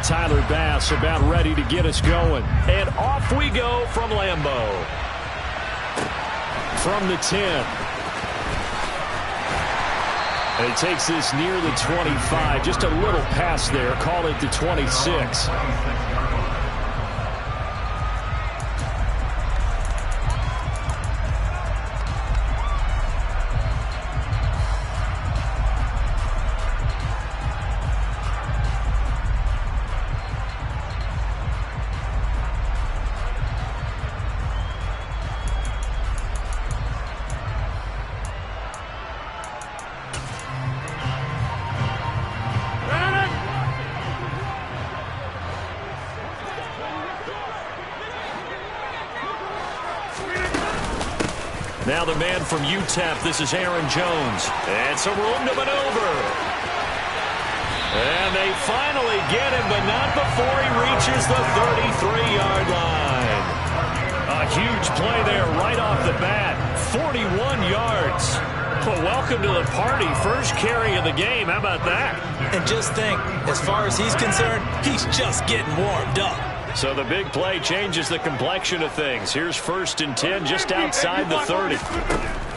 Tyler Bass about ready to get us going. And off we go from Lambeau. From the 10. And he takes this near the 25. Just a little pass there. Call it the 26. Now the man from UTEP, this is Aaron Jones. And some room to maneuver. And they finally get him, but not before he reaches the 33-yard line. A huge play there right off the bat. 41 yards. Well, welcome to the party. First carry of the game. How about that? And just think, as far as he's concerned, he's just getting warmed up. So the big play changes the complexion of things. Here's 1st and 10 just outside the 30.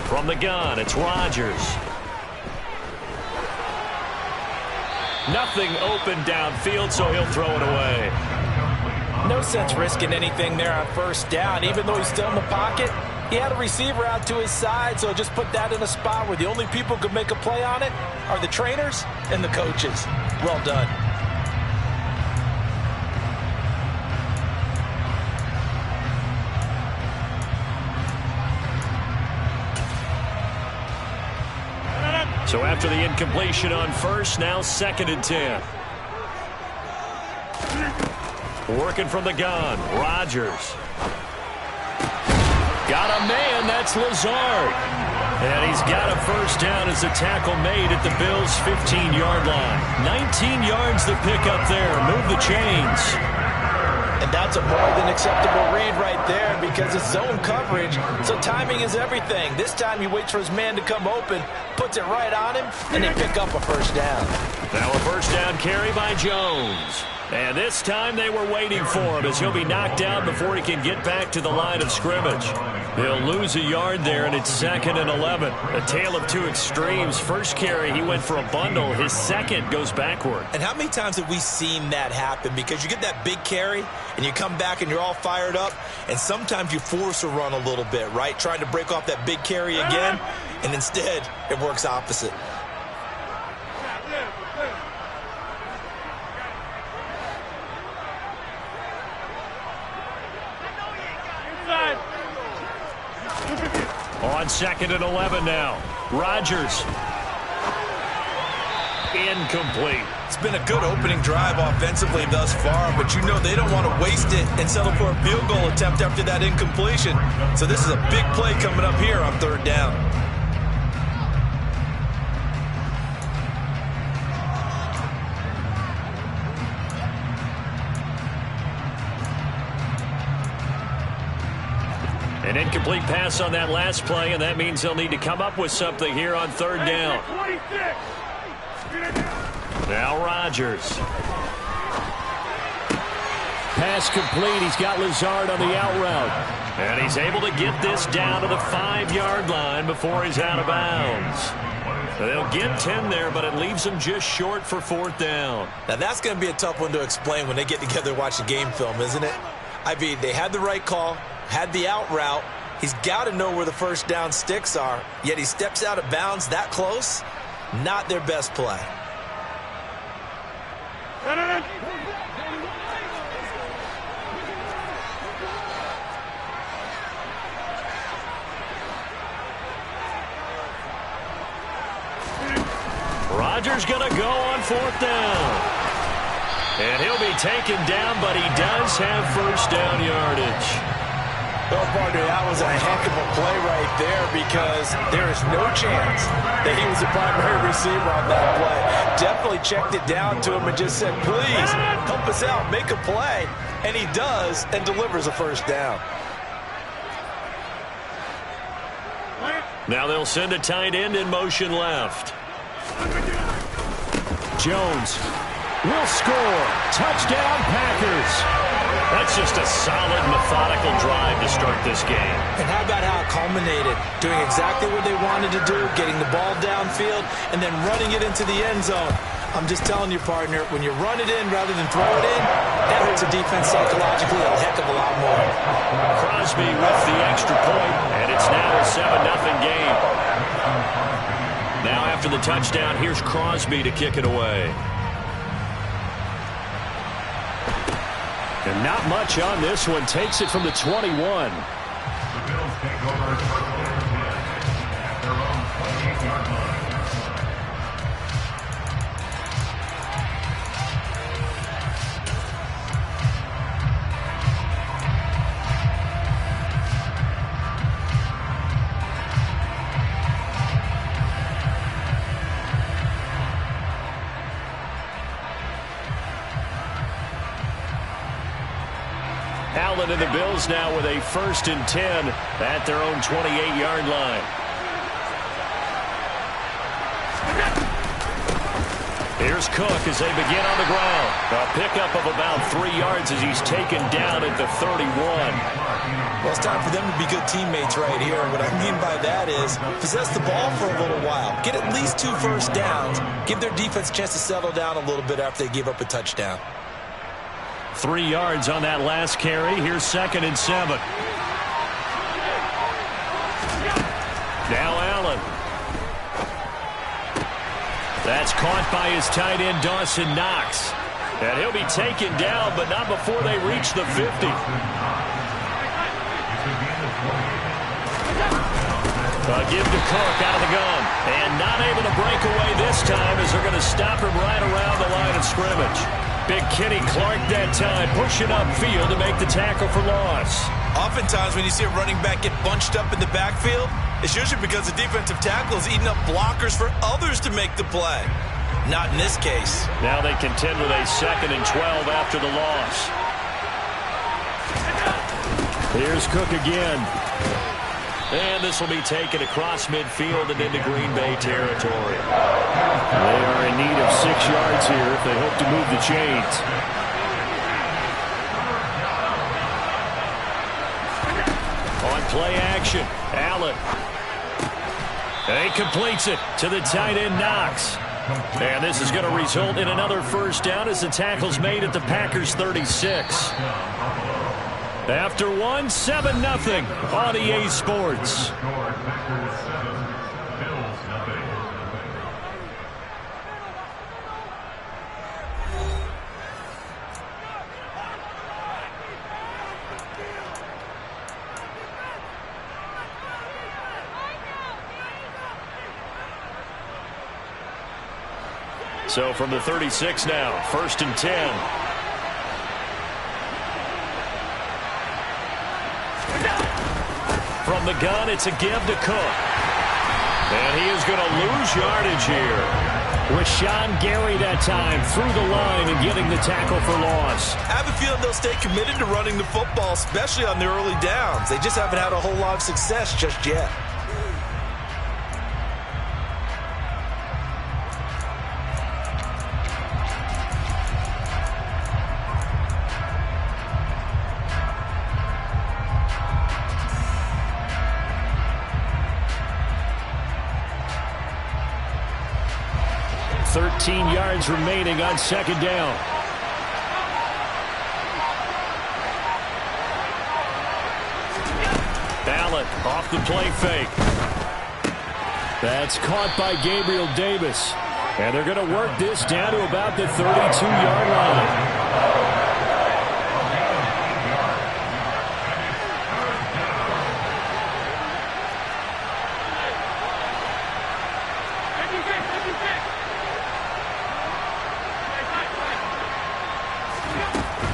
From the gun, it's Rodgers. Nothing open downfield, so he'll throw it away. No sense risking anything there on 1st down. Even though he's still in the pocket, he had a receiver out to his side, so just put that in a spot where the only people who could make a play on it are the trainers and the coaches. Well done. So after the incompletion on 1st, now 2nd and 10. Working from the gun, Rodgers. Got a man, that's Lazard. And he's got a 1st down as the tackle made at the Bills' 15-yard line. 19 yards to pick up there, move the chains. And that's a more than acceptable read right there because it's zone coverage, so timing is everything. This time he waits for his man to come open, puts it right on him, and they pick up a 1st down. Now a 1st down carry by Jones. And this time they were waiting for him as he'll be knocked down before he can get back to the line of scrimmage. He'll lose a yard there, and it's 2nd and 11. A tale of two extremes. First carry, he went for a bundle. His second goes backward. And how many times have we seen that happen? Because you get that big carry, and you come back and you're all fired up, and sometimes you force a run a little bit, right? Trying to break off that big carry again, and instead it works opposite. On 2nd and 11 now. Rodgers. Incomplete. It's been a good opening drive offensively thus far, but you know they don't want to waste it and settle for a field goal attempt after that incompletion. So this is a big play coming up here on 3rd down. An incomplete pass on that last play, and that means they'll need to come up with something here on 3rd down. Now Rodgers. Pass complete. He's got Lazard on the out route. And he's able to get this down to the 5-yard line before he's out of bounds. They'll get 10 there, but it leaves them just short for 4th down. Now that's going to be a tough one to explain when they get together and watch the game film, isn't it? I mean, they had the right call, had the out route. He's got to know where the 1st down sticks are, yet he steps out of bounds that close. Not their best play. Rodgers going to go on 4th down. And he'll be taken down, but he does have 1st down yardage. Well, partner, that was a heck of a play right there because there is no chance that he was the primary receiver on that play. Definitely checked it down to him and just said, please, help us out, make a play. And he does and delivers a 1st down. Now they'll send a tight end in motion left. Jones. will score. Touchdown, Packers. That's just a solid, methodical drive to start this game. And how about how it culminated? Doing exactly what they wanted to do, getting the ball downfield, and then running it into the end zone. I'm just telling you, partner, when you run it in rather than throw it in, that hurts a defense psychologically a heck of a lot more. Crosby with the extra point, and it's now a 7-0 game. Now after the touchdown, here's Crosby to kick it away. And not much on this one. Takes it from the 21. The Bills take over at their own 28-yard line. Allen and the Bills now with a 1st and 10 at their own 28-yard line. Here's Cook as they begin on the ground. A pickup of about 3 yards as he's taken down at the 31. Well, it's time for them to be good teammates right here. What I mean by that is possess the ball for a little while. Get at least 2 first downs. Give their defense a chance to settle down a little bit after they give up a touchdown. 3 yards on that last carry. Here's 2nd and 7. Now Allen. That's caught by his tight end, Dawson Knox. And he'll be taken down, but not before they reach the 50. Give to Cook out of the gun. And not able to break away this time as they're going to stop him right around the line of scrimmage. Big Kenny Clark that time pushing upfield to make the tackle for loss. Oftentimes when you see a running back get bunched up in the backfield, it's usually because the defensive tackle is eating up blockers for others to make the play. Not in this case. Now they contend with a 2nd and 12 after the loss. Here's Cook again. And this will be taken across midfield and into Green Bay territory. They are in need of 6 yards here if they hope to move the chains. On play action, Allen. And he completes it to the tight end, Knox. And this is going to result in another 1st down as the tackle's made at the Packers' 36. After 1, 7-0 on EA Sports. So from the 36 now, 1st and 10. From the gun, it's a give to Cook. And he is going to lose yardage here. Rashawn Gary that time through the line and getting the tackle for loss. I have a feeling they'll stay committed to running the football, especially on the early downs. They just haven't had a whole lot of success just yet. Yards remaining on 2nd down. Allen off the play fake. That's caught by Gabriel Davis. And they're going to work this down to about the 32-yard line.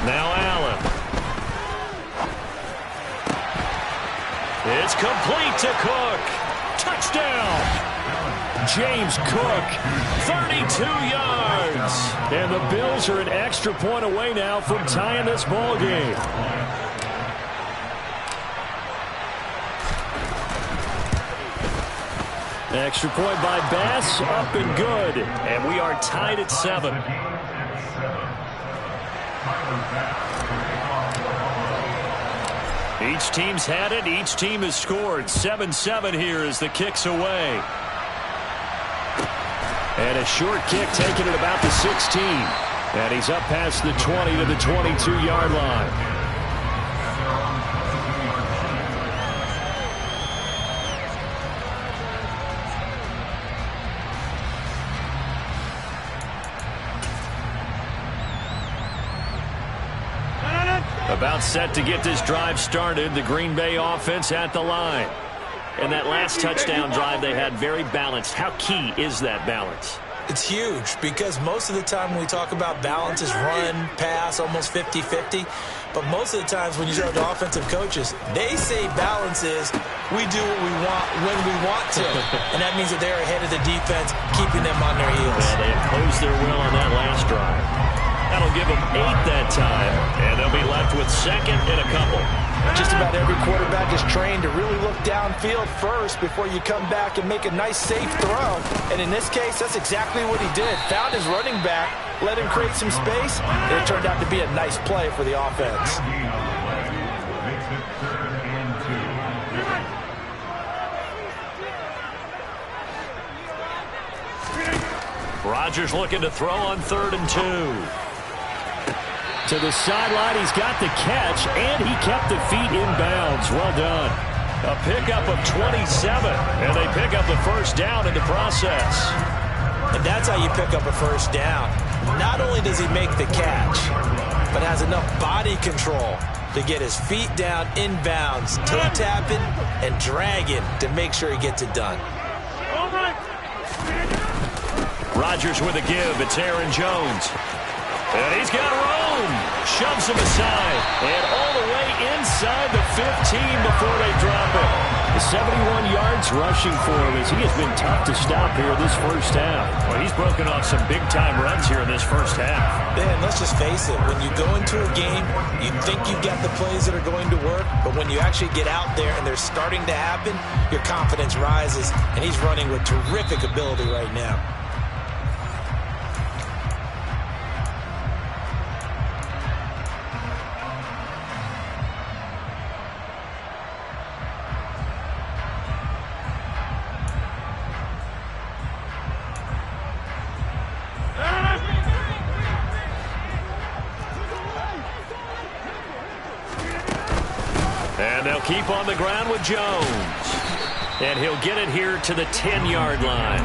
Now Allen. It's complete to Cook. Touchdown. James Cook, 32 yards. And the Bills are an extra point away now from tying this ball game. Extra point by Bass, up and good. And we are tied at 7. Each team's had it. Each team has scored. 7-7 here as the kick's away. And a short kick taken at about the 16. And he's up past the 20 to the 22-yard line. About set to get this drive started. The Green Bay offense at the line. And that last touchdown drive they had very balanced. How key is that balance? It's huge because most of the time when we talk about balance is run, pass, almost 50-50. But most of the times when you talk to offensive coaches, they say balance is we do what we want when we want to. And that means that they're ahead of the defense, keeping them on their heels. Yeah, they imposed their will on that last drive. That'll give them 8 that time, and they'll be left with second and a couple. Just about every quarterback is trained to really look downfield first before you come back and make a nice, safe throw. And in this case, that's exactly what he did. Found his running back, let him create some space, and it turned out to be a nice play for the offense. Rodgers looking to throw on 3rd and 2. To the sideline, he's got the catch, and he kept the feet in bounds. Well done. A pickup of 27, and they pick up the first down in the process. And that's how you pick up a first down. Not only does he make the catch, but has enough body control to get his feet down in bounds, toe tapping and dragging to make sure he gets it done. Rodgers with a give. It's Aaron Jones. And he's got room. Shoves him aside. And all the way inside the 15 before they drop it. The 71 yards rushing for him as he has been tough to stop here this first half. Well, he's broken off some big-time runs here in this first half. Man, let's just face it. When you go into a game, you think you've got the plays that are going to work. But when you actually get out there and they're starting to happen, your confidence rises. And he's running with terrific ability right now. Keep on the ground with Jones. And he'll get it here to the 10-yard line.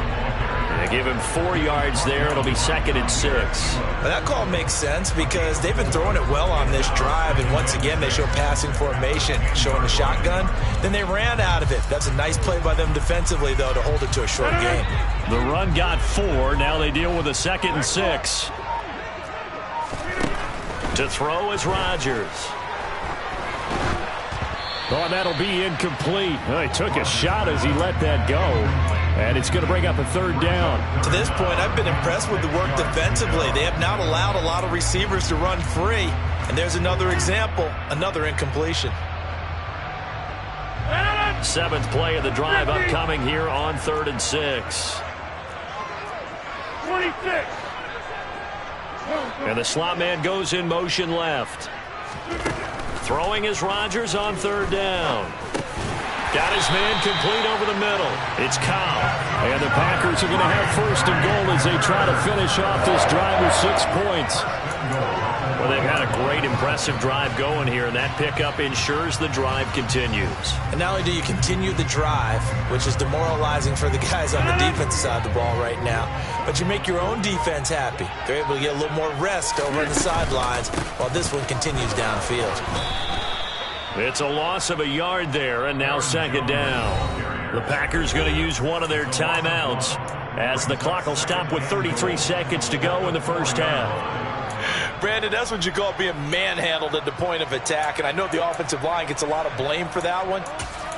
They give him 4 yards there. It'll be 2nd and 6. Well, that call makes sense because they've been throwing it well on this drive. And once again, they show passing formation, showing the shotgun. Then they ran out of it. That's a nice play by them defensively, though, to hold it to a short game. The run got 4. Now they deal with a 2nd and 6. To throw is Rodgers. Oh, and that'll be incomplete. Oh, he took a shot as he let that go. And it's going to bring up a 3rd down. To this point, I've been impressed with the work defensively. They have not allowed a lot of receivers to run free. And there's another example, another incompletion. 7th play of the drive upcoming here on 3rd and 6. 26. And the slot man goes in motion left. Throwing is Rodgers on 3rd down. Got his man complete over the middle. It's Cobb. And the Packers are going to have 1st and goal as they try to finish off this drive with 6 points. Well, they've had a great, impressive drive going here, and that pickup ensures the drive continues. And not only do you continue the drive, which is demoralizing for the guys on the defensive side of the ball right now, but you make your own defense happy. They're able to get a little more rest over on the sidelines while this one continues downfield. It's a loss of a yard there, and now 2nd down. The Packers going to use one of their timeouts as the clock will stop with 33 seconds to go in the first half. Brandon, that's what you call being manhandled at the point of attack, and I know the offensive line gets a lot of blame for that one,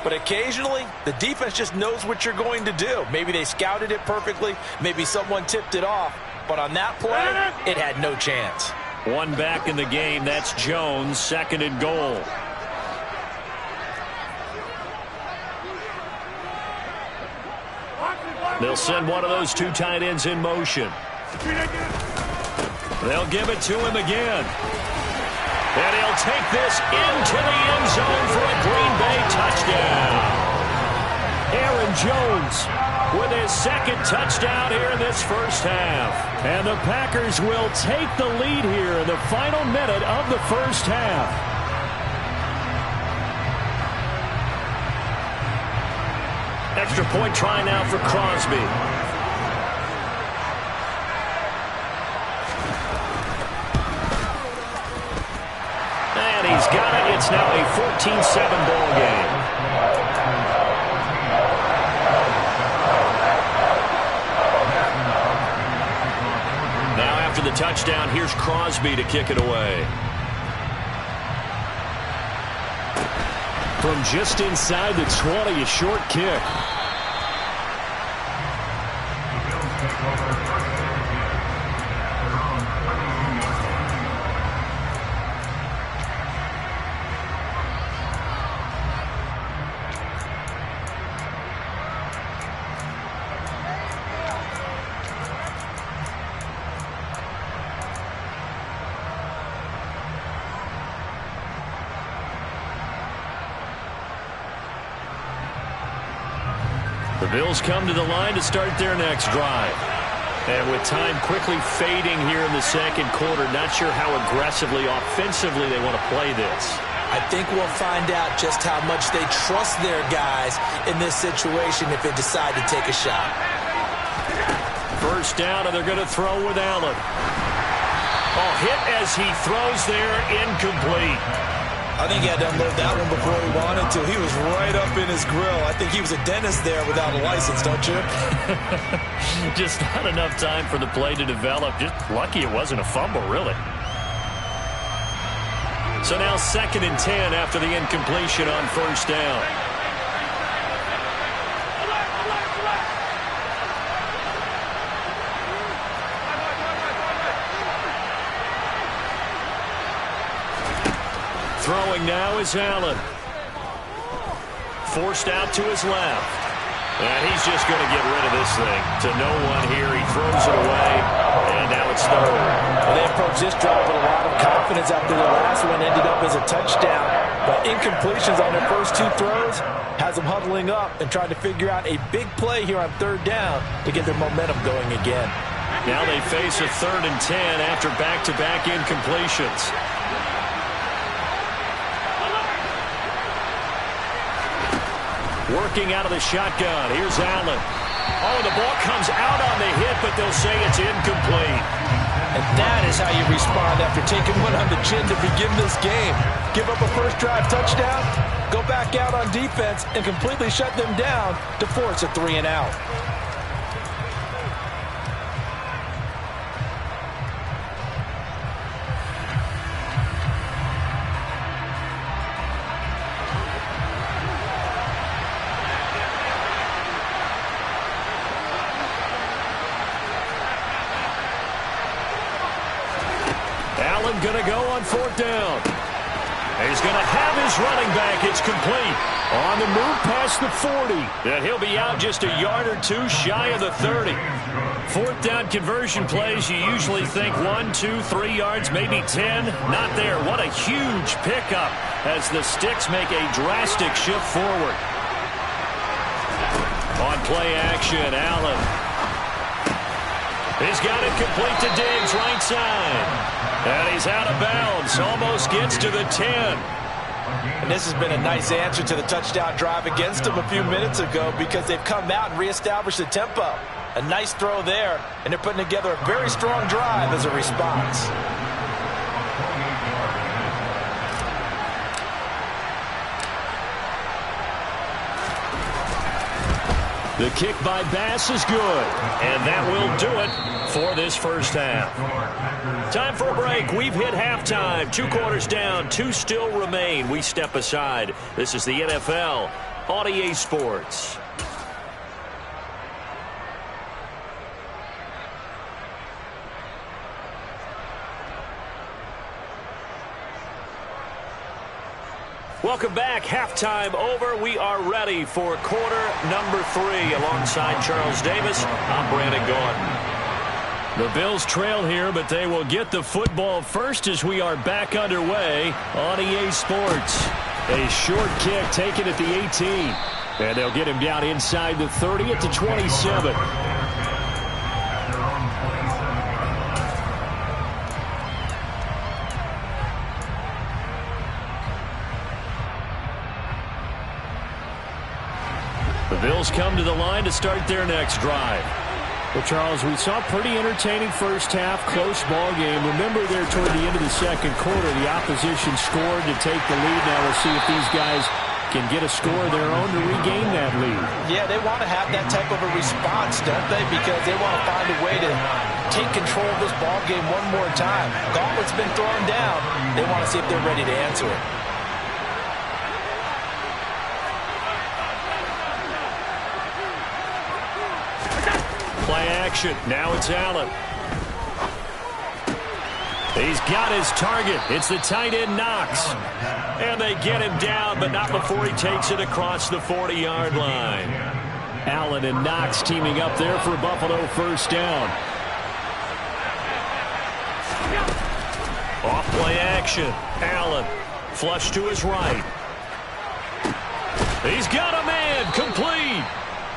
but occasionally the defense just knows what you're going to do. Maybe they scouted it perfectly, maybe someone tipped it off, but on that play, it had no chance. One back in the game, that's Jones, 2nd and goal. They'll send one of those 2 tight ends in motion. They'll give it to him again. And he'll take this into the end zone for a Green Bay touchdown. Aaron Jones with his second touchdown here in this first half. And the Packers will take the lead here in the final minute of the first half. Extra point try now for Crosby. And he's got it. It's now a 14-7 ball game. Now after the touchdown, here's Crosby to kick it away. From just inside the 20, a short kick. The Bills come to the line to start their next drive. And with time quickly fading here in the second quarter, not sure how aggressively, offensively they want to play this. I think we'll find out just how much they trust their guys in this situation if they decide to take a shot. First down, and they're going to throw with Allen. Oh, hit as he throws there, incomplete. I think he had to unload that one before he wanted to. He was right up in his grill. I think he was a dentist there without a license, don't you? Just not enough time for the play to develop. Just lucky it wasn't a fumble, really. So now 2nd and 10 after the incompletion on first down. Throwing now is Allen. Forced out to his left. And he's just going to get rid of this thing. To no one here. He throws it away. And now it's 3rd. Well, they approached this drive with a lot of confidence after the last one ended up as a touchdown. But incompletions on their first 2 throws has them huddling up and trying to figure out a big play here on 3rd down to get their momentum going again. Now they face a 3rd and 10 after back-to-back incompletions. Working out of the shotgun. Here's Allen. Oh, the ball comes out on the hit, but they'll say it's incomplete. And that is how you respond after taking one on the chin to begin this game. Give up a first drive touchdown, go back out on defense, and completely shut them down to force a 3 and out. Going to go on 4th down. He's going to have his running back. It's complete. On the move past the 40. And he'll be out just a yard or 2 shy of the 30. 4th down conversion plays, you usually think 1, 2, 3 yards, maybe 10. Not there. What a huge pickup as the Sticks make a drastic shift forward. On play action, Allen. He's got it complete to Diggs, right side. And he's out of bounds. Almost gets to the 10. And this has been a nice answer to the touchdown drive against them a few minutes ago because they've come out and reestablished the tempo. A nice throw there, and they're putting together a very strong drive as a response. The kick by Bass is good, and that will do it for this first half. Time for a break. We've hit halftime. 2 quarters down, 2 still remain. We step aside. This is the NFL on EA Sports. Welcome back. Halftime over. We are ready for quarter number 3. Alongside Charles Davis, I'm Brandon Gordon. The Bills trail here, but they will get the football first as we are back underway on EA Sports. A short kick taken at the 18. And they'll get him down inside the 30 at the 27. The Bills come to the line to start their next drive. Well, Charles, we saw a pretty entertaining first half, close ball game. Remember there toward the end of the second quarter, the opposition scored to take the lead. Now we'll see if these guys can get a score of their own to regain that lead. Yeah, they want to have that type of a response, don't they? Because they want to find a way to take control of this ball game one more time. Gauntlet's been thrown down. They want to see if they're ready to answer it. Play action. Now it's Allen. He's got his target. It's the tight end Knox. And they get him down, but not before he takes it across the 40-yard line. Allen and Knox teaming up there for Buffalo first down. Off play action. Allen. Flush to his right. He's got a man. Complete.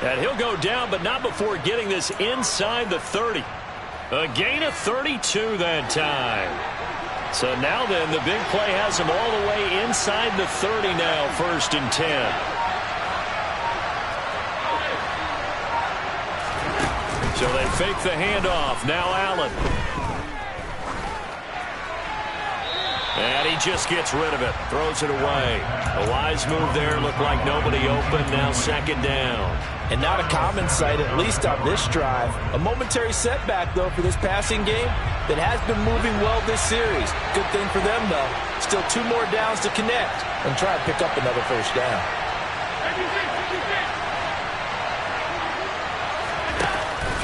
And he'll go down, but not before getting this inside the 30. A gain of 32 that time. So now then, the big play has him all the way inside the 30 now, 1st and 10. So they fake the handoff. Now Allen. And he just gets rid of it. Throws it away. A wise move there. Looked like nobody open. Now 2nd down. And not a common sight, at least on this drive. A momentary setback, though, for this passing game that has been moving well this series. Good thing for them, though. Still 2 more downs to connect and try to pick up another first down.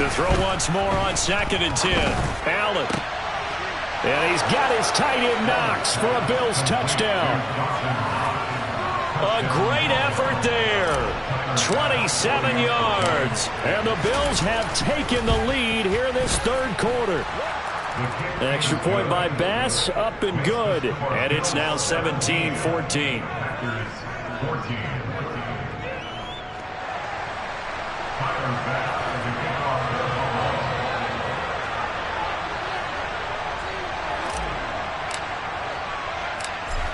To throw once more on 2nd and 10. Allen. And he's got his tight end Knox for a Bills touchdown. A great effort there. 27 yards. And the Bills have taken the lead here this 3rd quarter. An extra point by Bass, up and good. And it's now 17-14.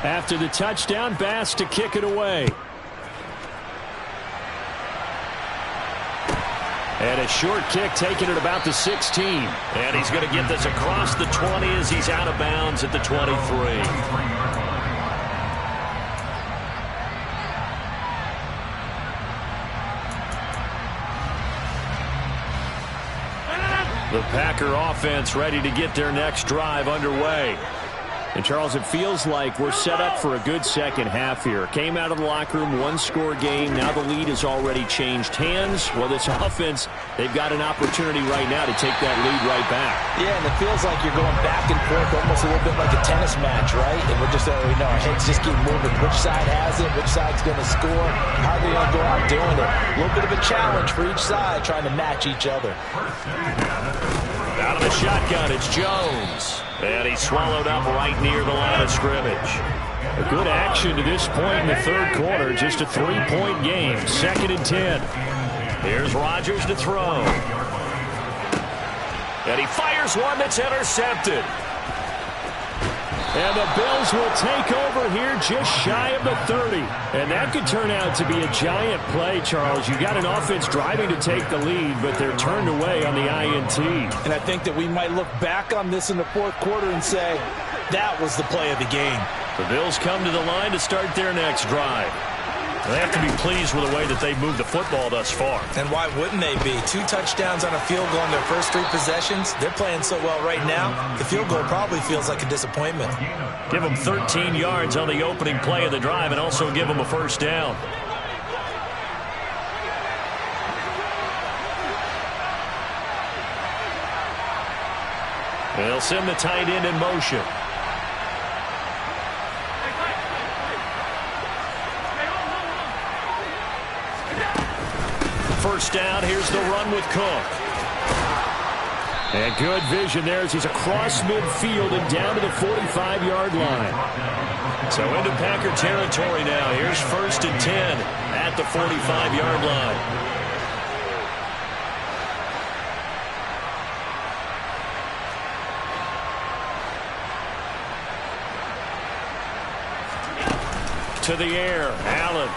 After the touchdown, Bass to kick it away. And a short kick taken at about the 16. And he's going to get this across the 20 as he's out of bounds at the 23. The Packer offense ready to get their next drive underway. And, Charles, it feels like we're set up for a good second half here. Came out of the locker room, 1-score game. Now the lead has already changed hands. Well, this offense, they've got an opportunity right now to take that lead right back. Yeah, and it feels like you're going back and forth almost a little bit like a tennis match, right? And we're just already know our heads just keep moving. Which side has it? Which side's going to score? How are they going to go out doing it? A little bit of a challenge for each side trying to match each other. Out of the shotgun, it's Jones. And he's swallowed up right near the line of scrimmage. A good action to this point in the 3rd quarter. Just a 3-point game. 2nd and 10. Here's Rodgers to throw. And he fires one that's intercepted. And the Bills will take over here just shy of the 30. And that could turn out to be a giant play, Charles. You got an offense driving to take the lead, but they're turned away on the INT. And I think that we might look back on this in the 4th quarter and say, that was the play of the game. The Bills come to the line to start their next drive. They have to be pleased with the way that they've moved the football thus far. And why wouldn't they be? 2 touchdowns on a field goal in their first 3 possessions. They're playing so well right now, the field goal probably feels like a disappointment. Give them 13 yards on the opening play of the drive and also give them a first down. They'll send the tight end in motion. First down, here's the run with Cook. And good vision there as he's across midfield and down to the 45-yard line. So into Packer territory now. Here's 1st and 10 at the 45-yard line. To the air, Allen.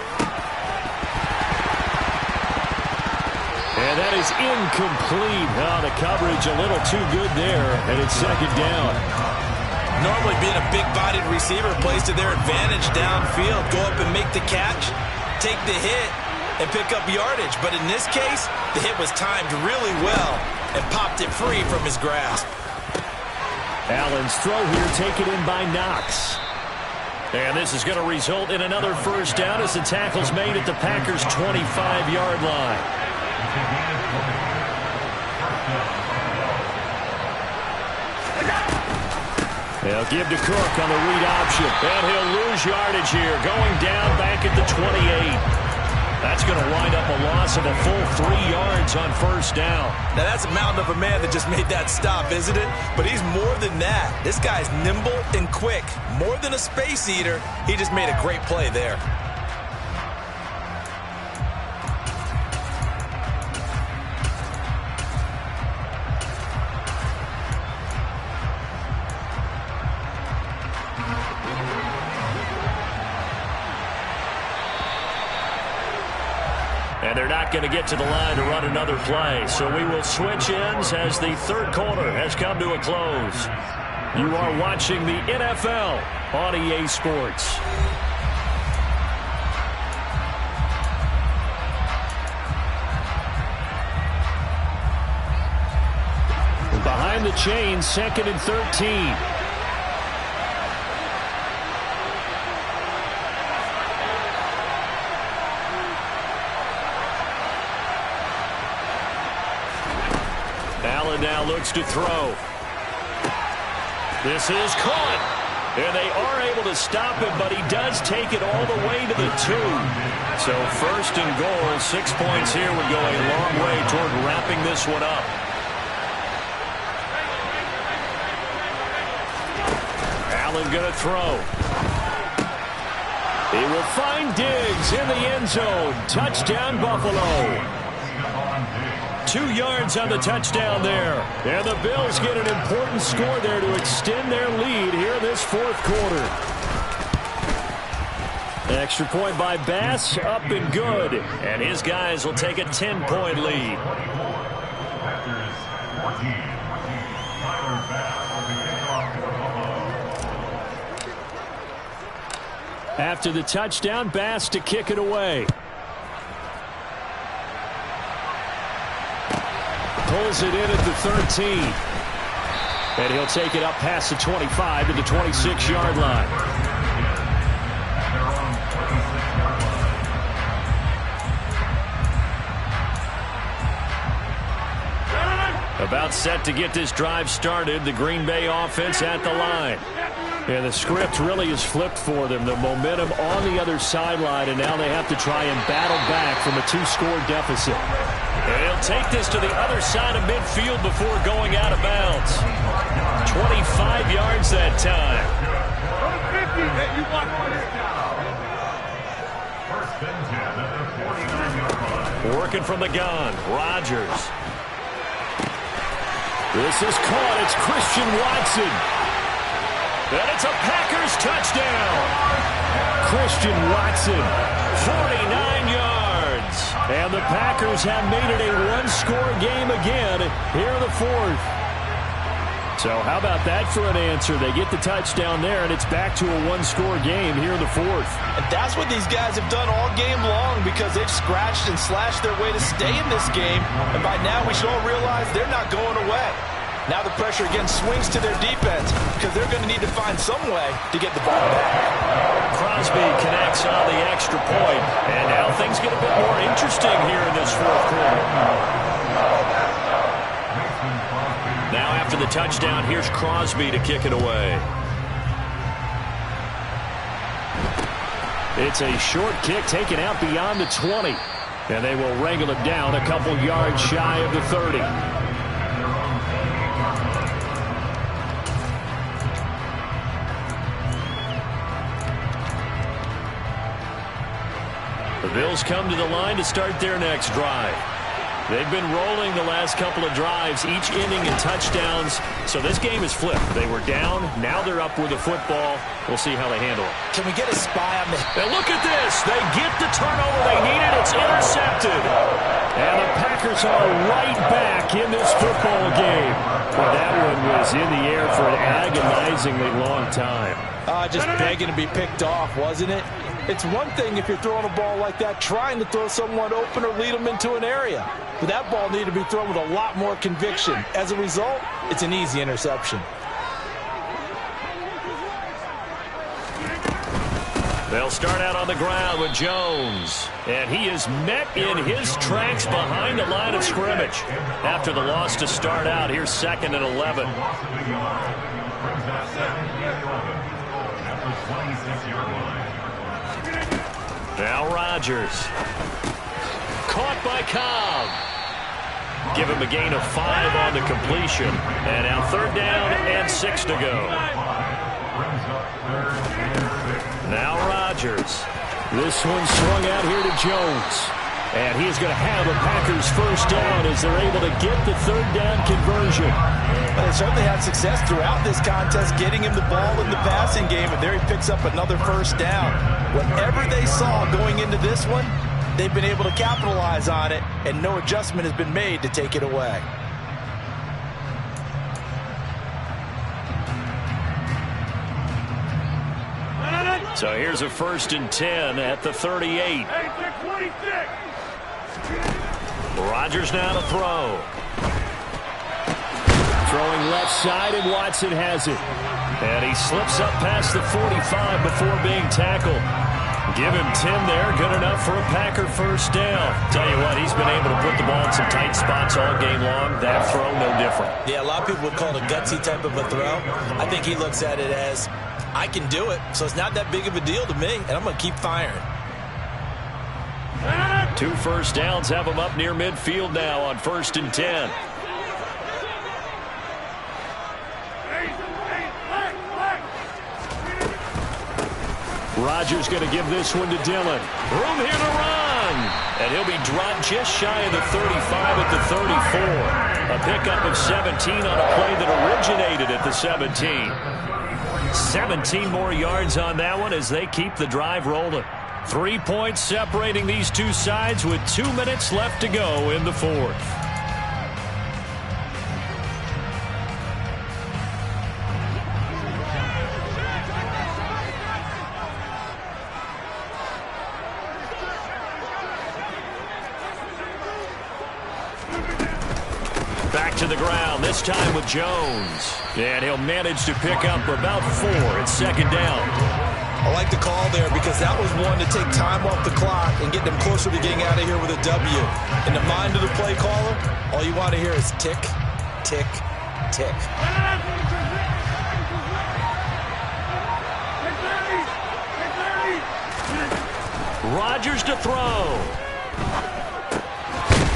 And that is incomplete. Oh, the coverage a little too good there, and it's 2nd down. Normally being a big-bodied receiver plays to their advantage downfield. Go up and make the catch, take the hit, and pick up yardage. But in this case, the hit was timed really well and popped it free from his grasp. Allen's throw here taken in by Knox. And this is going to result in another 1st down as the tackle's made at the Packers' 25-yard line. They'll give to Cook on the read option. And he'll lose yardage here, going down back at the 28. That's going to wind up a loss of a full 3 yards on 1st down. Now, that's a mountain of a man that just made that stop, isn't it? But he's more than that. This guy's nimble and quick. More than a space eater, he just made a great play there. And they're not going to get to the line to run another play. So we will switch ends as the 3rd quarter has come to a close. You are watching the NFL on EA Sports. Behind the chains, 2nd and 13. Allen now looks to throw. This is caught. And they are able to stop him, but he does take it all the way to the 2. So 1st and goal, 6 points here would go a long way toward wrapping this one up. Allen going to throw. He will find Diggs in the end zone. Touchdown, Buffalo. 2 yards on the touchdown there. And the Bills get an important score there to extend their lead here this 4th quarter. Extra point by Bass, up and good. And his guys will take a 10-point lead. After the touchdown, Bass to kick it away. Pulls it in at the 13. And he'll take it up past the 25 to the 26-yard line. About set to get this drive started. The Green Bay offense at the line. And the script really is flipped for them. The momentum on the other sideline, and now they have to try and battle back from a 2-score deficit. And he'll take this to the other side of midfield before going out of bounds. 25 yards that time. Working from the gun, Rodgers. This is caught. It's Christian Watson. And it's a Packers touchdown. Christian Watson, 49 yards. And the Packers have made it a 1-score game again here in the 4th. So how about that for an answer? They get the touchdown there, and it's back to a 1-score game here in the 4th. And that's what these guys have done all game long, because they've scratched and slashed their way to stay in this game. And by now we should all realize they're not going away. Now the pressure again swings to their defense, because they're going to need to find some way to get the ball back. Crosby connects on the extra point, and now things get a bit more interesting here in this 4th quarter. Now after the touchdown, here's Crosby to kick it away. It's a short kick taken out beyond the 20, and they will wrangle it down a couple yards shy of the 30. Bills come to the line to start their next drive. They've been rolling the last couple of drives, each inning in touchdowns. So this game is flipped. They were down. Now they're up with the football. We'll see how they handle it. Can we get a spy on the... And look at this. They get the turnover they needed. It's intercepted. And the Packers are right back in this football game. But that one was in the air for an agonizingly long time. Just begging to be picked off, wasn't it? It's one thing if you're throwing a ball like that, trying to throw someone open or lead them into an area. But that ball needed to be thrown with a lot more conviction. As a result, it's an easy interception. They'll start out on the ground with Jones. And he is met in his tracks behind the line of scrimmage. After the loss to start out, here's 2nd and 11. Now Rodgers. Caught by Cobb. Give him a gain of 5 on the completion. And now 3rd down and 6 to go. Now Rodgers. This one swung out here to Jones. And he's going to have a Packers first down as they're able to get the 3rd down conversion. Well, they certainly had success throughout this contest getting him the ball in the passing game, and there he picks up another first down. Whatever they saw going into this one, they've been able to capitalize on it, and no adjustment has been made to take it away. So here's a 1st and 10 at the 38. Rodgers now to throw. Throwing left side, and Watson has it. And he slips up past the 45 before being tackled. Give him 10 there. Good enough for a Packer first down. Tell you what, he's been able to put the ball in some tight spots all game long. That throw, no different. Yeah, a lot of people would call it a gutsy type of a throw. I think he looks at it as, I can do it, so it's not that big of a deal to me, and I'm going to keep firing. 2 first downs have him up near midfield now on 1st and 10. Rodgers going to give this one to Dillon. Room here to run. And he'll be dropped just shy of the 35 at the 34. A pickup of 17 on a play that originated at the 17. 17 more yards on that one as they keep the drive rolling. 3 points separating these two sides with 2 minutes left to go in the 4th. Back to the ground, this time with Jones. And he'll manage to pick up about 4 at 2nd down. I like the call there because that was one to take time off the clock and get them closer to getting out of here with a W. In the mind of the play caller, all you want to hear is tick, tick, tick. Rodgers to throw.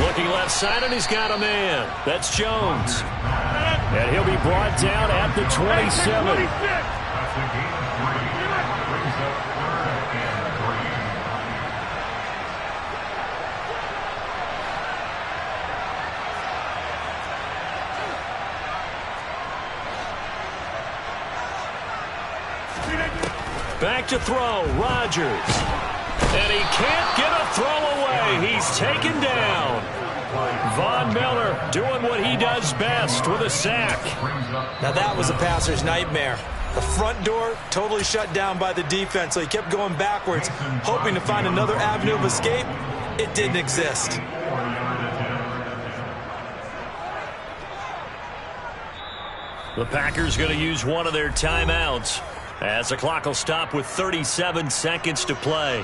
Looking left side, and he's got a man. That's Jones. And he'll be brought down at the 27. Back to throw, Rodgers. And he can't get a throw away. He's taken down. Von Miller doing what he does best with a sack. Now that was a passer's nightmare. The front door totally shut down by the defense, so he kept going backwards, hoping to find another avenue of escape. It didn't exist. The Packers going to use one of their timeouts as the clock will stop with 37 seconds to play.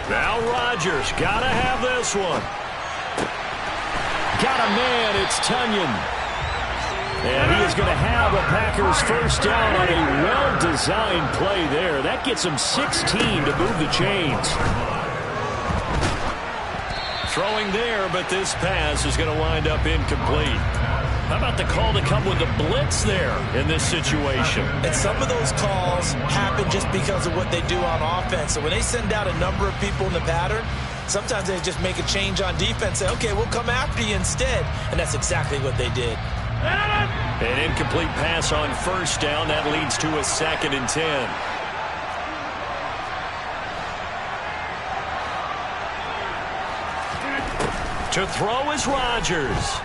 Now Rodgers, gotta have this one. Got a man, it's Tunyon. And he is going to have a Packers first down on a well-designed play there. That gets him 16 to move the chains. Throwing there, but this pass is going to wind up incomplete. How about the call to come with the blitz there in this situation? And some of those calls happen just because of what they do on offense. So when they send out a number of people in the pattern, sometimes they just make a change on defense. Say, okay, we'll come after you instead. And that's exactly what they did. An incomplete pass on first down. That leads to a 2nd and 10. To throw is Rodgers.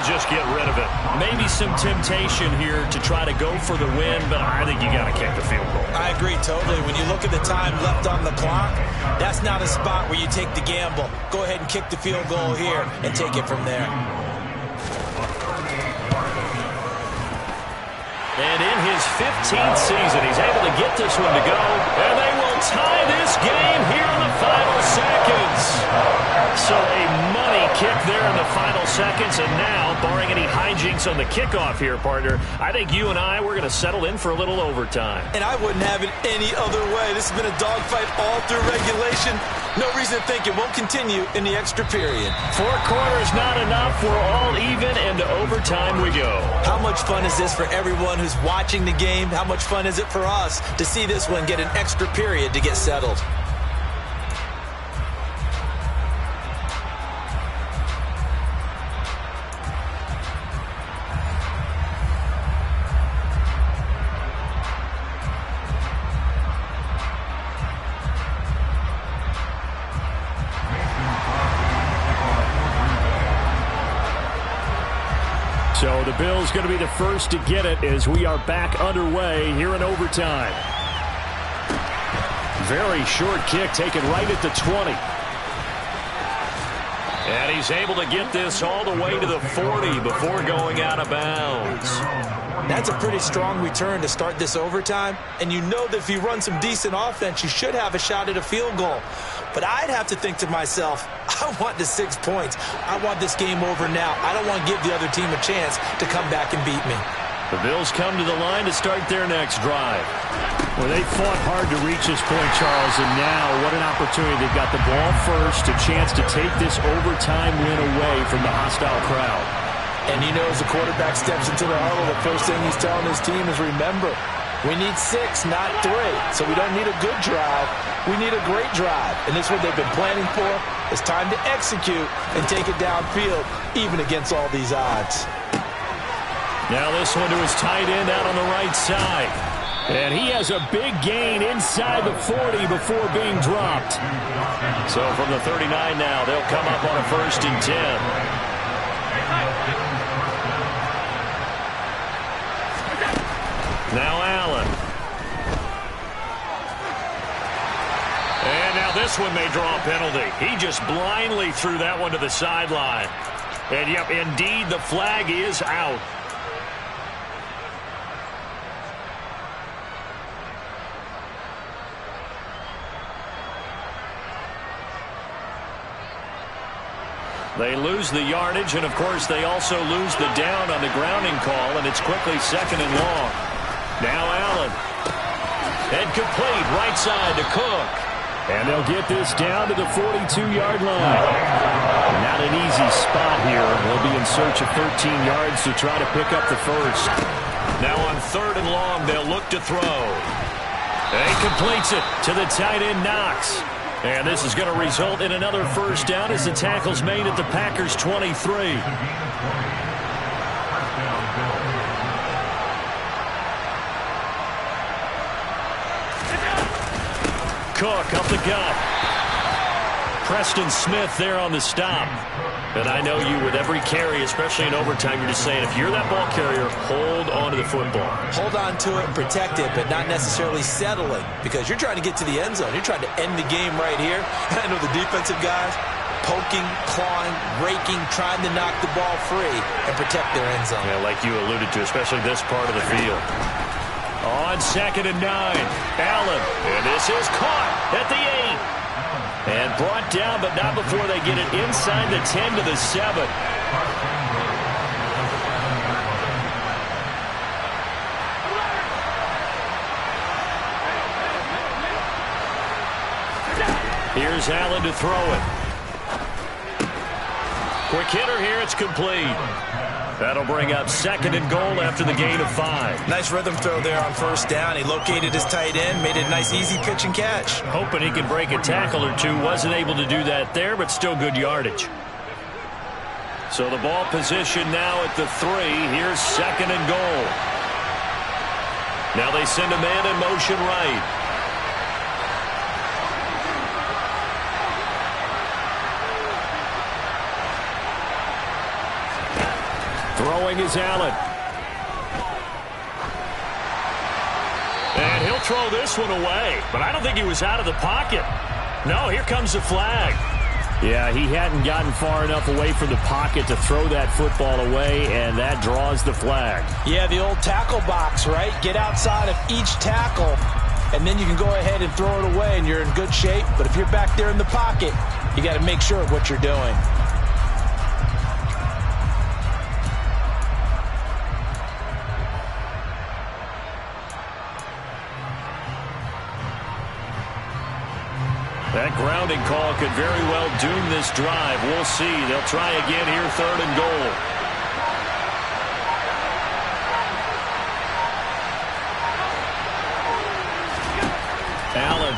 Just get rid of it. Maybe some temptation here to try to go for the win, but I think you got to kick the field goal. I agree totally. When you look at the time left on the clock, that's not a spot where you take the gamble. Go ahead and kick the field goal here and take it from there. And in his 15th season, he's able to get this one to go, and they will tie this game here in the final seconds. So a money kick there in the final seconds, and now, barring any hijinks on the kickoff here, partner, I think you and I, we're going to settle in for a little overtime. And I wouldn't have it any other way. This has been a dogfight all through regulation. No reason to think it won't continue in the extra period. 4 quarters not enough. We're all even, and to overtime we go. How much fun is this for everyone who's watching the game? How much fun is it for us to see this one get an extra period to get settled? So the Bills going to be the first to get it as we are back underway here in overtime. Very short kick taken right at the 20. And he's able to get this all the way to the 40 before going out of bounds. That's a pretty strong return to start this overtime. And you know that if you run some decent offense, you should have a shot at a field goal. But I'd have to think to myself, I want the 6 points. I want this game over now. I don't want to give the other team a chance to come back and beat me. The Bills come to the line to start their next drive. Well, they fought hard to reach this point, Charles, and now what an opportunity. They've got the ball first, a chance to take this overtime win away from the hostile crowd. And he knows the quarterback steps into the huddle. The first thing he's telling his team is, remember, we need 6, not 3. So we don't need a good drive. We need a great drive. And this is what they've been planning for. It's time to execute and take it downfield, even against all these odds. Now this one to his tight end out on the right side. And he has a big gain inside the 40 before being dropped. So from the 39 now, they'll come up on a 1st and 10. Now Allen. And now this one may draw a penalty. He just blindly threw that one to the sideline. And yep, indeed, the flag is out. They lose the yardage, and of course they also lose the down on the grounding call, and it's quickly 2nd and long. Now Allen. And complete right side to Cook. And they'll get this down to the 42-yard line. Not an easy spot here. They'll be in search of 13 yards to try to pick up the first. Now on 3rd and long, they'll look to throw. And he completes it to the tight end, Knox. And this is going to result in another first down as the tackle's made at the Packers' 23. Cook up the gut. Preston Smith there on the stop. And I know you, with every carry, especially in overtime, you're just saying, if you're that ball carrier, hold on to the football. Hold on to it and protect it, but not necessarily settling, because you're trying to get to the end zone. You're trying to end the game right here. And I know the defensive guys poking, clawing, raking, trying to knock the ball free and protect their end zone. Yeah, like you alluded to, especially this part of the field. On 2nd and 9, Allen. And this is caught at the 8. And brought down, but not before they get it inside the 10 to the 7. Here's Allen to throw it. Quick hitter here, it's complete. That'll bring up 2nd and goal after the gain of 5. Nice rhythm throw there on 1st down. He located his tight end, made it a nice easy pitch and catch. Hoping he could break a tackle or two. Wasn't able to do that there, but still good yardage. So the ball position now at the 3. Here's 2nd and goal. Now they send a man in motion right. Throwing is Allen. And he'll throw this one away. But I don't think he was out of the pocket. No, here comes the flag. Yeah, he hadn't gotten far enough away from the pocket to throw that football away, and that draws the flag. Yeah, the old tackle box, right? Get outside of each tackle, and then you can go ahead and throw it away, and you're in good shape. But if you're back there in the pocket, you got to make sure of what you're doing. That grounding call could very well doom this drive. We'll see. They'll try again here, 3rd and goal. Allen.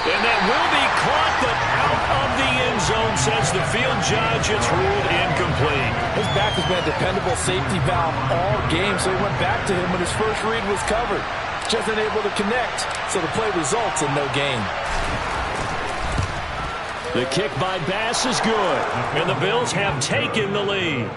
And that will be caught, but out of the end zone, says the field judge. It's ruled incomplete. His back has been a dependable safety valve all game, so he went back to him when his first read was covered. Just unable to connect, so the play results in no gain. The kick by Bass is good, and the Bills have taken the lead.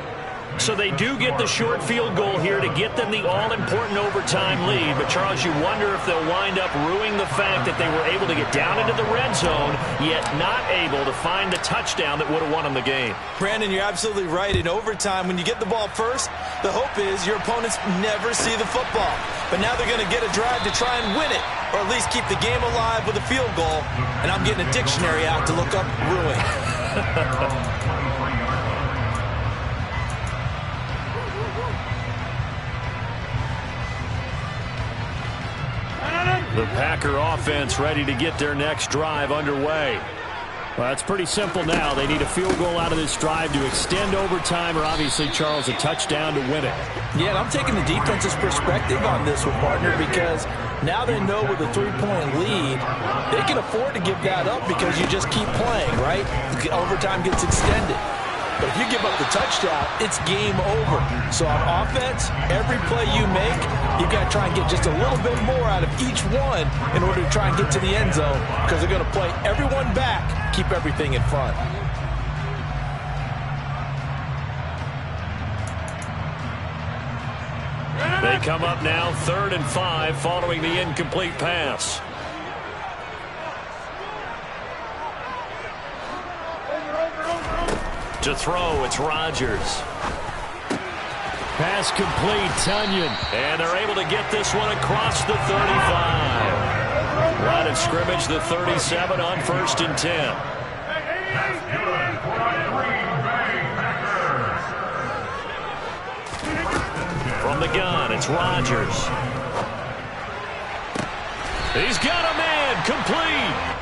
So they do get the short field goal here to get them the all-important overtime lead. But, Charles, you wonder if they'll wind up ruining the fact that they were able to get down into the red zone, yet not able to find the touchdown that would have won them the game. Brandon, you're absolutely right. In overtime, when you get the ball first, the hope is your opponents never see the football. But now they're going to get a drive to try and win it, or at least keep the game alive with a field goal. And I'm getting a dictionary out to look up ruin. The Packer offense ready to get their next drive underway. Well, it's pretty simple now. They need a field goal out of this drive to extend overtime, or obviously, Charles, a touchdown to win it. Yeah, and I'm taking the defense's perspective on this one, partner, because now they know with a 3-point lead, they can afford to give that up because you just keep playing, right? Overtime gets extended. But if you give up the touchdown, it's game over. So on offense, every play you make, you've got to try and get just a little bit more out of each one in order to try and get to the end zone, because they're going to play everyone back, keep everything in front. They come up now 3rd and 5 following the incomplete pass. To throw, it's Rodgers. Pass complete, Tunyon. And they're able to get this one across the 35. Line of scrimmage, the 37 on 1st and 10. From the gun, it's Rodgers. He's got a man, complete.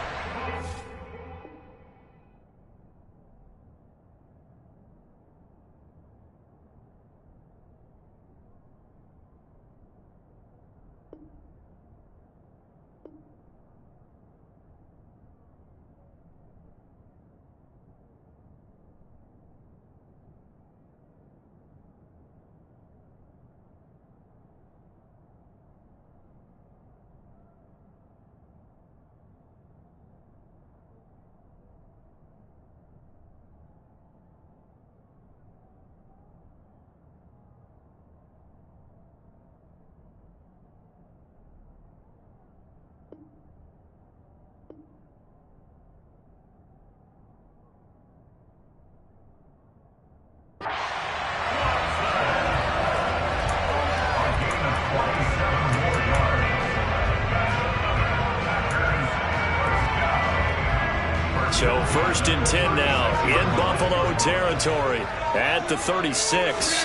So 1st and 10 now in Buffalo territory at the 36.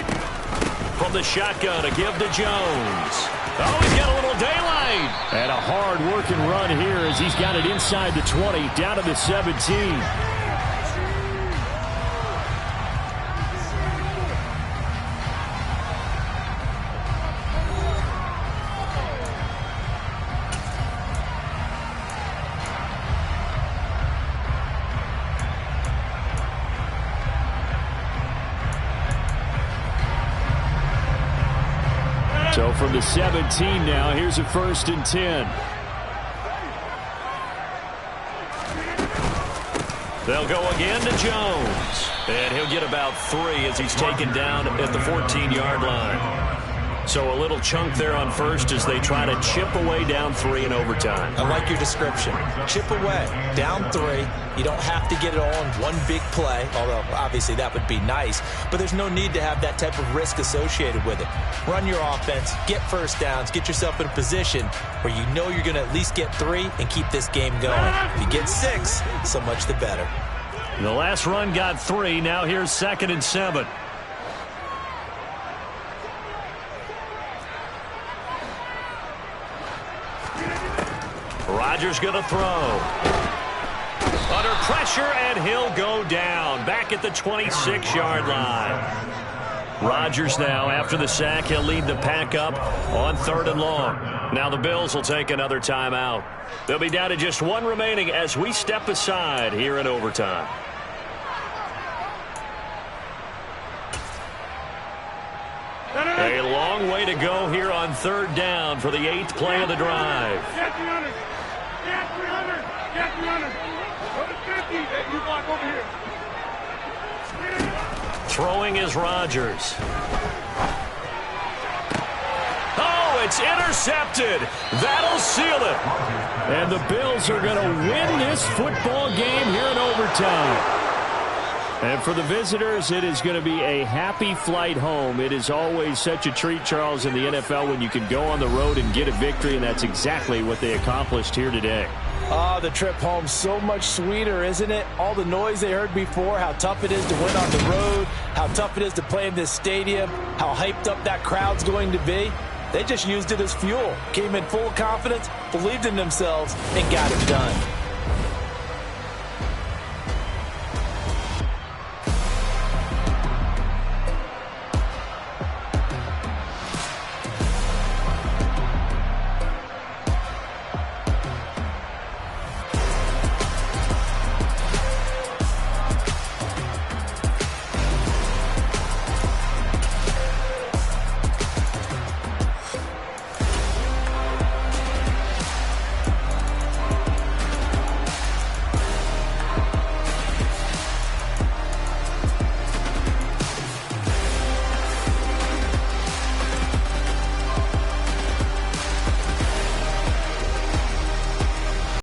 From the shotgun, a give to Jones. Oh, he's got a little daylight. And a hard-working run here as he's got it inside the 20, down to the 17. So from the 17 now, here's a 1st and 10. They'll go again to Jones. And he'll get about 3 as he's taken down at the 14-yard line. So a little chunk there on 1st as they try to chip away down 3 in overtime. I like your description. Chip away, down 3. You don't have to get it all in one big play, although obviously that would be nice. But there's no need to have that type of risk associated with it. Run your offense, get first downs, get yourself in a position where you know you're going to at least get 3 and keep this game going. If you get 6, so much the better. The last run got 3. Now here's 2nd and 7. Rodgers going to throw. Under pressure, and he'll go down. Back at the 26-yard line. Rodgers now, after the sack, he'll lead the pack up on 3rd and long. Now the Bills will take another timeout. They'll be down to just 1 remaining as we step aside here in overtime. A long way to go here on 3rd down for the 8th play of the drive. Get 300. Get 300. Get 300. Go to 50. You block over here. Throwing is Rodgers. Oh, it's intercepted. That'll seal it. And the Bills are going to win this football game here in overtime. And for the visitors, it is going to be a happy flight home. It is always such a treat, Charles, in the NFL when you can go on the road and get a victory, and that's exactly what they accomplished here today. Oh, the trip home so much sweeter, isn't it? All the noise they heard before, how tough it is to win on the road, how tough it is to play in this stadium, how hyped up that crowd's going to be. They just used it as fuel, came in full confidence, believed in themselves, and got it done.